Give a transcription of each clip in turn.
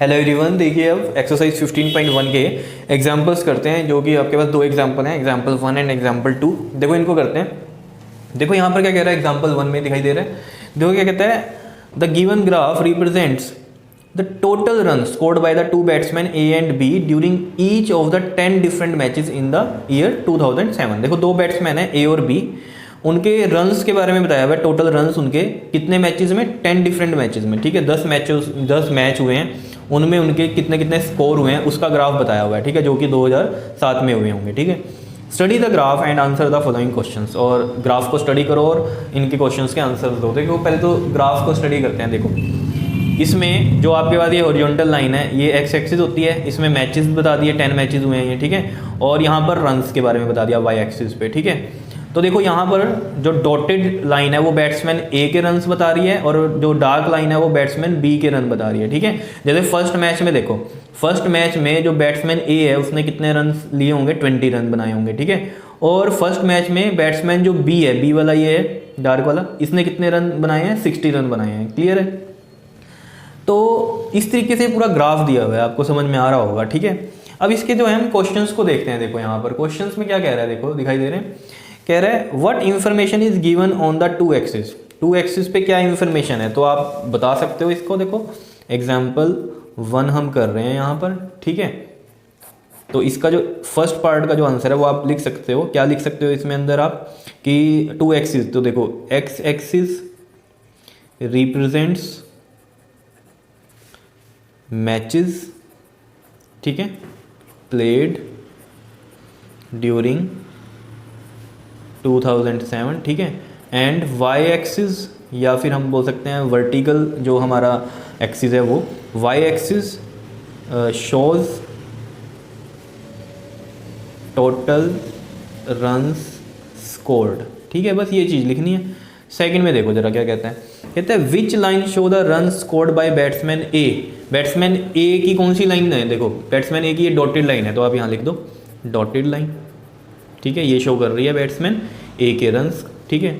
Hello everyone, देखिए अब exercise 15.1 के एग्जांपल्स करते हैं, जो कि आपके पास दो एग्जांपल हैं, एग्जांपल 1 एंड एग्जांपल 2। देखो इनको करते हैं। देखो यहाँ पर क्या कह रहा है, एग्जांपल 1 में दिखाई दे रहा है। देखो क्या कहता है, the given graph represents the total run scored by the two batsman A and B during each of the 10 different matches in the year 2007। देखो दो बैट्समैन है ए और बी, उनके रन्स के बारे में बताया हुआ है। टोटल रन्स उनके कितने मैचेस में, 10 डिफरेंट मैचेस में, ठीक है। 10 मैच हुए हैं, उनमें उनके कितने कितने स्कोर हुए हैं उसका ग्राफ बताया हुआ है, ठीक है, जो कि 2007 में हुए होंगे, ठीक है। Study the graph and answer the following questions, और ग्राफ को स्टडी करो और इनके क्वेश्चंस के आंसर दो। देखो पहले तो ग्राफ को स्टडी करते हैं। देखो इसमें जो आपके पास ये हॉरिजॉन्टल लाइन है, ये एक्स एक्सिस होती है, इसमें मैचेस बता दिए, 10 मैचेस हुए हैं ये, ठीक है। और यहाँ पर रन्स के बारे में बता दिया वाई एक्सिस पे, ठीक है। तो देखो यहाँ पर जो डॉटेड लाइन है वो बैट्समैन ए के रन्स बता रही है, और जो डार्क लाइन है वो बैट्समैन बी के रन बता रही है, ठीक है। जैसे फर्स्ट मैच में देखो, फर्स्ट मैच में जो बैट्समैन ए है उसने कितने रन लिए होंगे, 20 रन बनाए होंगे, ठीक है। और फर्स्ट मैच में बैट्समैन जो बी है, बी वाला ये है डार्क वाला, इसने कितने रन बनाए हैं, 60 रन बनाए हैं। क्लियर है। तो इस तरीके से पूरा ग्राफ दिया हुआ है, आपको समझ में आ रहा होगा, ठीक है। अब इसके जो है हम क्वेश्चंस को देखते हैं। देखो यहाँ पर क्वेश्चंस में क्या कह रहा है, देखो दिखाई दे रहे हैं, कह रहा है what information is given on the two axis पे क्या इंफॉर्मेशन है, तो आप बता सकते हो इसको। देखो एग्जाम्पल 1 हम कर रहे हैं यहाँ पर, ठीक है। तो इसका जो फर्स्ट पार्ट का जो आंसर है वो आप लिख सकते हो। क्या लिख सकते हो इसमें अंदर आप, कि टू एक्सिस, तो देखो एक्स एक्सिस रिप्रेजेंट्स मैचेस, ठीक है, प्लेड ड्यूरिंग 2007, ठीक है। एंड वाई एक्सिस, या फिर हम बोल सकते हैं वर्टिकल जो हमारा एक्सिस है वो Y axis shows total runs scored, ठीक है। बस ये चीज़ लिखनी है। सेकंड में देखो जरा क्या कहता है, कहता है which line show the run scored by batsman A. Batsman A की कौन सी लाइन है, देखो बैट्समैन ए की ये डॉटेड लाइन है, तो आप यहाँ लिख दो डॉटेड लाइन, ठीक है। ये शो कर रही है बैट्समैन ए के रन्स, ठीक है।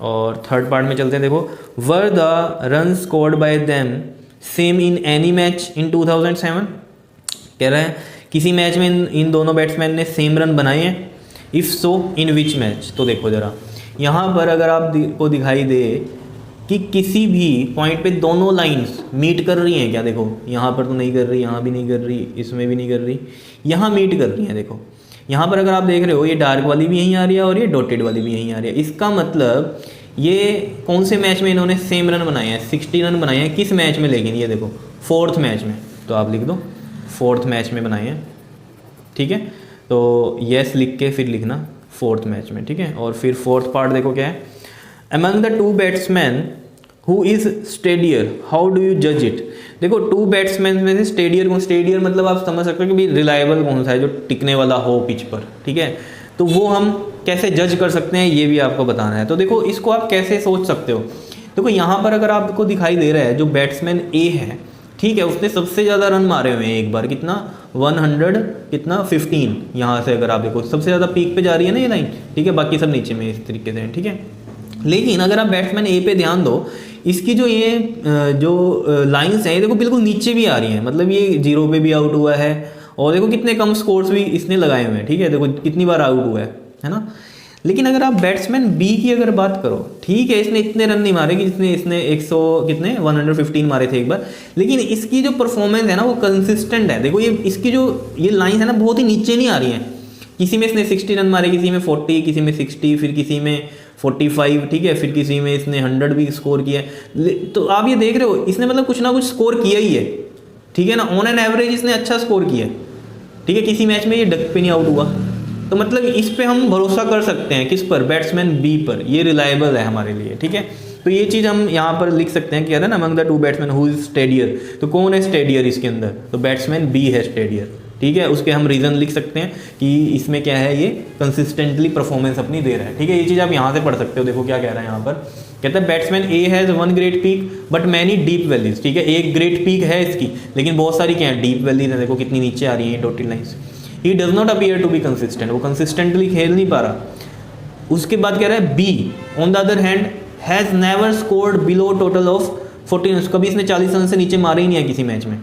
और थर्ड पार्ट में चलते हैं। देखो were the run scored bye them same in any match इन 2007। कह रहा है किसी मैच में इन दोनों बैट्समैन ने सेम रन बनाए हैं, if so in which match. तो देखो ज़रा यहाँ पर अगर आप को दिखाई दे कि किसी भी पॉइंट पे दोनों लाइंस मीट कर रही हैं क्या, देखो यहाँ पर तो नहीं कर रही, यहाँ भी नहीं कर रही, इसमें भी नहीं कर रही, यहाँ मीट कर रही हैं। देखो यहाँ पर अगर आप देख रहे हो ये डार्क वाली भी यहीं आ रही है और ये डॉटेड वाली भी यहीं आ रही है। इसका मतलब ये कौन से मैच में इन्होंने सेम रन बनाए हैं, 60 रन बनाए हैं। किस मैच में, लेकिन ये देखो फोर्थ मैच में, तो आप लिख दो फोर्थ मैच में बनाए हैं, ठीक है। तो यस लिख के फिर लिखना फोर्थ मैच में, ठीक है। और फिर फोर्थ पार्ट देखो क्या है, among the two batsmen who is steadier how do you जज इट। देखो टू बैट्समैन में से स्टेडियर कौन, स्टेडियर मतलब आप समझ सकते हो कि भाई रिलायबल कौन सा है, जो टिकने वाला हो पिच पर, ठीक है। तो वो हम कैसे जज कर सकते हैं ये भी आपको बताना है। तो देखो इसको आप कैसे सोच सकते हो। देखो यहाँ पर अगर आपको दिखाई दे रहा है जो बैट्समैन ए है, ठीक है, उसने सबसे ज़्यादा रन मारे हुए हैं एक बार, कितना 115 यहाँ से अगर आप देखो सबसे ज़्यादा पीक पे जा रही है ना ये लाइन, ठीक है। बाकी सब नीचे में इस तरीके से, ठीक है। लेकिन अगर आप बैट्समैन ए पे ध्यान दो, इसकी जो ये जो लाइंस हैं ये देखो बिल्कुल नीचे भी आ रही हैं, मतलब ये 0 पे भी आउट हुआ है, और देखो कितने कम स्कोर्स भी इसने लगाए हुए हैं, ठीक है। देखो कितनी बार आउट हुआ है ना। लेकिन अगर आप बैट्समैन बी की अगर बात करो, ठीक है, इसने इतने रन नहीं मारे कि इसने 100 कितने 115 मारे थे एक बार, लेकिन इसकी जो परफॉर्मेंस है ना वो कंसिस्टेंट है। देखो ये इसकी जो ये लाइंस है ना बहुत ही नीचे नहीं आ रही हैं। किसी में इसने 60 रन मारे, किसी में 40, किसी में 60, फिर किसी में 45, ठीक है, फिर किसी में इसने 100 भी स्कोर किया है। तो आप ये देख रहे हो इसने मतलब कुछ ना कुछ स्कोर किया ही है, ठीक है ना। ऑन एन एवरेज इसने अच्छा स्कोर किया है, ठीक है। किसी मैच में ये डक पे नहीं आउट हुआ, तो मतलब इस पे हम भरोसा कर सकते हैं, किस पर, बैट्समैन बी पर, ये रिलायबल है हमारे लिए, ठीक है। तो ये चीज़ हम यहाँ पर लिख सकते हैं, क्या है ना, among the two batsmen who is steadier. तो कौन है स्टेडियर इसके अंदर, तो बैट्समैन बी है स्टेडियर, ठीक है। उसके हम रीज़न लिख सकते हैं कि इसमें क्या है, ये कंसिस्टेंटली परफॉर्मेंस अपनी दे रहा है, ठीक है। ये चीज़ आप यहाँ से पढ़ सकते हो। देखो क्या कह रहा है यहाँ पर, कहता है batsman A has 1 great peak but many deep valleys, ठीक है। एक ग्रेट पीक है इसकी, लेकिन बहुत सारी क्या है, डीप वैलीज है। देखो कितनी नीचे आ रही है dotted lines. He does not appear to be consistent, वो कंसिस्टेंटली खेल नहीं पा रहा। उसके बाद कह रहा है B on the other hand has never scored below total of 14 run, कभी इसने 40 रन से नीचे मारे ही नहीं है किसी मैच में,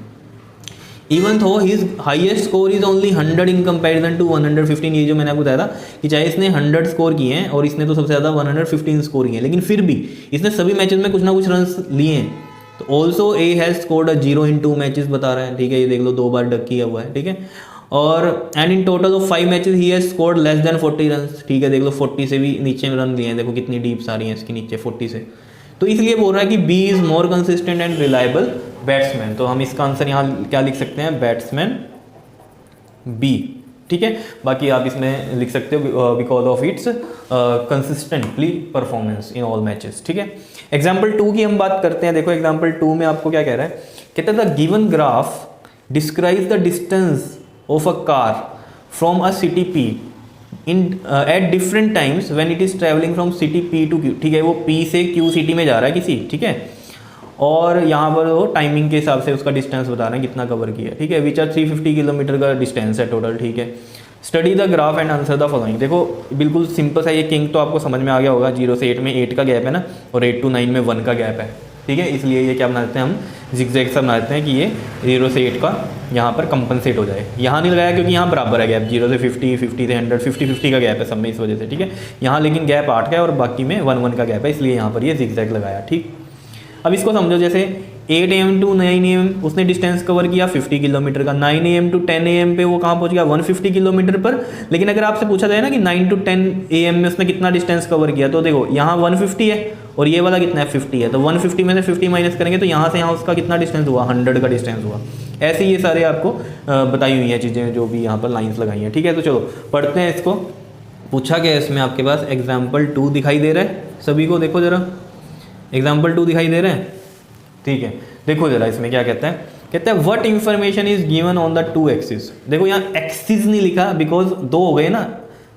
even though his highest score is only 100 in comparison to 115, ये जो मैंने आपको बताया था कि चाहे इसने 100 स्कोर किए हैं और इसने तो सबसे ज़्यादा 115 स्कोर किए हैं, लेकिन फिर भी इसने सभी मैचेस में कुछ ना कुछ रन लिए हैं। तो also A has scored a 0 in 2 matches बता रहा है, ठीक है, ये देख लो 2 बार डक किया हुआ है, ठीक है। और and in total of 5 matches he has scored less than 40 run, ठीक है, देख लो 40 से भी नीचे में रन लिए हैं, देखो कितनी डीप्स आ रही हैं इसके नीचे 40 से। तो इसलिए बोल रहा है कि B is more consistent and reliable batsman. तो हम इसका आंसर यहाँ क्या लिख सकते हैं, बैट्समैन बी, ठीक है। बाकी आप इसमें लिख सकते हो because of its consistently performance in all matches, ठीक है। एग्जाम्पल 2 की हम बात करते हैं। देखो एग्जाम्पल 2 में आपको क्या कह रहा है, कहता है the given graph describes the distance of a car from a city P in at different times when it is travelling from city P to Q, ठीक है, वो पी से क्यू सिटी में जा रहा है किसी, ठीक है, और यहाँ पर वो टाइमिंग के हिसाब से उसका डिस्टेंस बता रहे हैं कितना कवर किया, ठीक है, विच आर 350 किलोमीटर का डिस्टेंस है टोटल, ठीक है। Study the graph and answer the following. देखो बिल्कुल सिंपल सा ये किंग तो आपको समझ में आ गया होगा, 0 से 8 में 8 का गैप है ना, और 8 to 9 में 1 का गैप है, ठीक है, इसलिए ये क्या बना देते हैं हम, जिगजैग सा बना देते हैं कि ये 0 से 8 का यहाँ पर कंपनसेट हो जाए। यहाँ नहीं लगाया क्योंकि यहाँ बराबर है गैप, 0 से 50, 50 से 100, 50-50 का गैप है सब में, इस वजह से, ठीक है। यहाँ लेकिन गैप 8 का है और बाकी में 1-1 का गैप है, इसलिए यहाँ पर ये जिगजैग लगाया, ठीक। अब इसको समझो, जैसे 8 AM to 9 AM उसने डिस्टेंस कवर किया 50 किलोमीटर का, 9 AM to 10 AM पे वो कहाँ पहुँच गया 150 किलोमीटर पर। लेकिन अगर आपसे पूछा जाए ना कि 9 to 10 AM में उसने कितना डिस्टेंस कवर किया, तो देखो यहाँ 150 है और ये वाला कितना है 50 है, तो 150 में से 50 माइनस करेंगे तो यहाँ से यहाँ उसका कितना डिस्टेंस हुआ 100 का डिस्टेंस हुआ। ऐसे ये सारे आपको बताई हुई हैं चीज़ें जो भी यहाँ पर लाइन्स लगाई हैं, ठीक है। तो चलो पढ़ते हैं इसको। पूछा गया इसमें आपके पास एग्जाम्पल 2 दिखाई दे रहा है सभी को, देखो ज़रा एग्जाम्पल 2 दिखाई दे रहे हैं, ठीक है। देखो जरा इसमें क्या कहता है, कहता है what information is given on the 2 axis. देखो यहाँ एक्सिस नहीं लिखा बिकॉज 2 हो गए ना,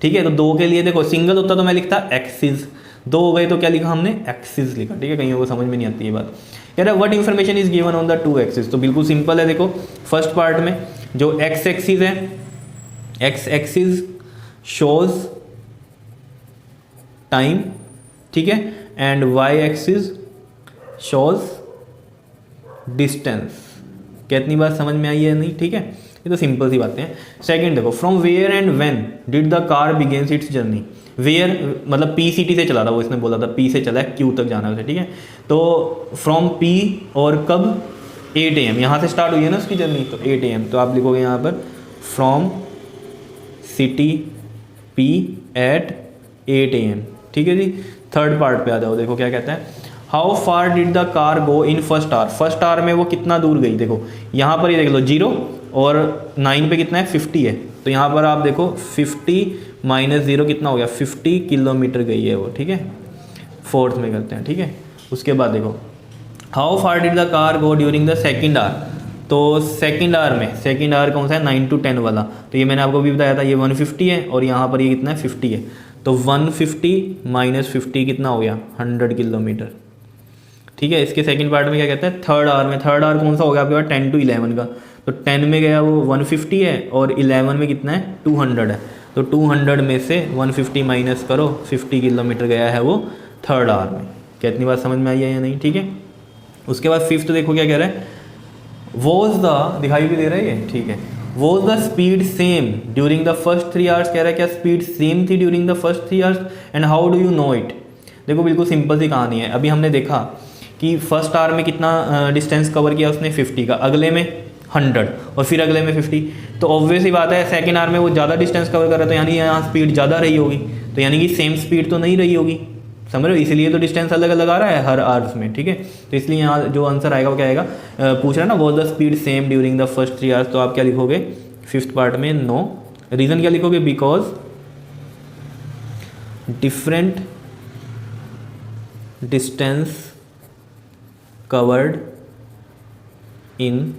ठीक है, तो 2 के लिए देखो सिंगल होता तो मैं लिखता एक्सिस, 2 हो गए तो क्या लिखा हमने एक्सिस लिखा, ठीक है, कहीं को समझ में नहीं आती ये बात। कह रहा है what information is given on the 2 axis, तो बिल्कुल सिंपल है। देखो फर्स्ट पार्ट में जो एक्स एक्सिस है, एक्स एक्सिस शोज टाइम, ठीक है, and Y axis shows distance. कितनी बात समझ में आई है नहीं, ठीक है, ये तो सिंपल सी बातें हैं। सेकंड देखो from where and when did the car begins its journey. Where मतलब पी सिटी से चला था वो, इसने बोला था पी से चला है क्यू तक जाना है उसे, ठीक है। तो फ्रॉम पी और कब 8 AM यहाँ से स्टार्ट हुई है ना उसकी जर्नी, तो 8 AM तो आप लिखोगे यहाँ पर from city P at 8 AM, ठीक है जी। थर्ड पार्ट पे आ जाओ, देखो क्या कहता है, how far did the car go in first hour. First hour में वो कितना दूर गई, देखो यहाँ पर ये देख लो 0 और 9 पे कितना है 50 है, तो यहाँ पर आप देखो 50 माइनस 0 कितना हो गया 50 किलोमीटर गई है वो, ठीक है। फोर्थ में करते हैं, ठीक है। उसके बाद देखो how far did the car go during the second hour. तो सेकेंड आवर में, सेकेंड आवर कौन सा है 9 to 10 वाला, तो ये मैंने आपको भी बताया था ये 150 है और यहाँ पर ये कितना है 50 है, तो 150 माइनस 50 कितना हो गया 100 किलोमीटर, ठीक है। इसके सेकंड पार्ट में क्या कहता है थर्ड आवर में, थर्ड आवर कौन सा हो गया आपके पास 10 to 11 का, तो 10 में गया वो 150 है और 11 में कितना है 200 है, तो 200 में से 150 माइनस करो 50 किलोमीटर गया है वो थर्ड आवर में। कितनी बात समझ में आई है या नहीं, ठीक है। उसके बाद फिफ्थ देखो क्या कह रहा है, वॉज द, दिखाई भी दे रहा है ये, ठीक है, was the speed same during the first 3 hours. कह रहा है क्या स्पीड सेम थी during the first 3 hours and how do you know it. देखो बिल्कुल सिंपल सी कहानी है, अभी हमने देखा कि फर्स्ट आवर में कितना डिस्टेंस कवर किया उसने 50 का, अगले में 100 और फिर अगले में 50, तो ऑब्वियस ही बात है सेकेंड आवर में वो ज़्यादा डिस्टेंस कवर कर रहा है, तो यानी यहाँ स्पीड ज़्यादा रही होगी, तो यानी कि सेम स्पीड तो नहीं रही होगी, समझ रहे हो, इसीलिए तो डिस्टेंस अलग अलग आ रहा है हर आवर्स में, ठीक है। तो इसलिए यहाँ जो आंसर आएगा वो क्या आएगा, पूछ रहा है ना was the speed same during the first 3 hours, तो आप क्या लिखोगे फिफ्थ पार्ट में नो। रीज़न क्या लिखोगे, because different distance covered in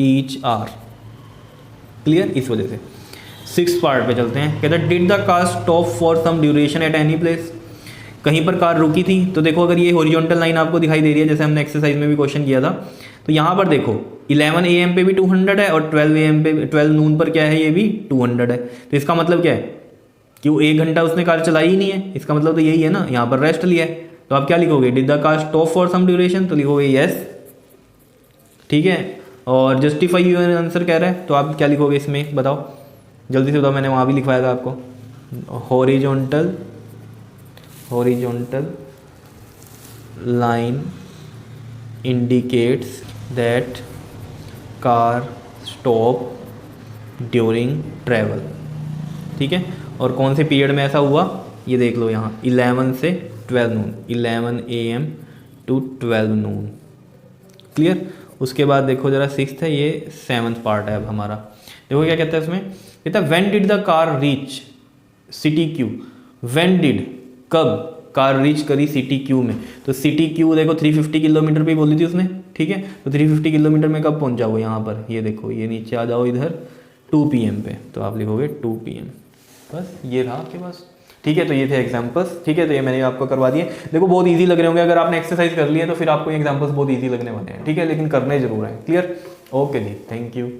each hour, clear, इस वजह से। सिक्स पार्ट पे चलते हैं, कहते हैं did the car stop for some duration at any place. कहीं पर कार रुकी थी, तो देखो अगर ये हॉरिजॉन्टल लाइन आपको दिखाई दे रही है जैसे हमने एक्सरसाइज में भी क्वेश्चन किया था, तो यहाँ पर देखो 11 AM पे भी 200 है और 12 AM पे 12 नून पर क्या है ये भी 200 है, तो इसका मतलब क्या है कि वो 1 घंटा उसने कार चलाई ही नहीं है, इसका मतलब तो यही है ना, यहाँ पर रेस्ट लिया है, तो आप क्या लिखोगे did the car stop for some duration, तो लिखोगे यस, ठीक है। और जस्टिफाई यूर आंसर कह रहा है, तो आप क्या लिखोगे इसमें बताओ, जल्दी से बताओ, मैंने वहाँ भी लिखवाया था आपको। Horizontal line indicates that car stop during travel, ठीक है। और कौन से पीरियड में ऐसा हुआ ये देख लो यहाँ, 11 से 12 नून, 11 AM to 12 नून, क्लियर। उसके बाद देखो जरा 6th है, ये 7th पार्ट है अब हमारा। देखो क्या कहता है इसमें, कहता है when did the car reach city Q, when did, कब कार रीच करी सिटी क्यू में, तो सिटी क्यू देखो 350 किलोमीटर पे बोली थी उसने, ठीक है। तो 350 किलोमीटर में कब पहुंचा वो यहाँ पर, ये देखो, ये नीचे आ जाओ इधर 2 PM पे, तो आप लिखोगे 2 PM, बस ये रहा आपके पास, ठीक है। तो ये थे एग्जांपल्स, ठीक है। तो ये मैंने आपको करवा दिए, देखो बहुत इजी लग रहे होंगे, अगर आपने एक्सरसाइज कर लिया तो फिर आपको एग्जांपल्स बहुत इजी लगने वाले हैं, ठीक है, लेकिन करने जरूर हैं, क्लियर। ओके जी, थैंक यू।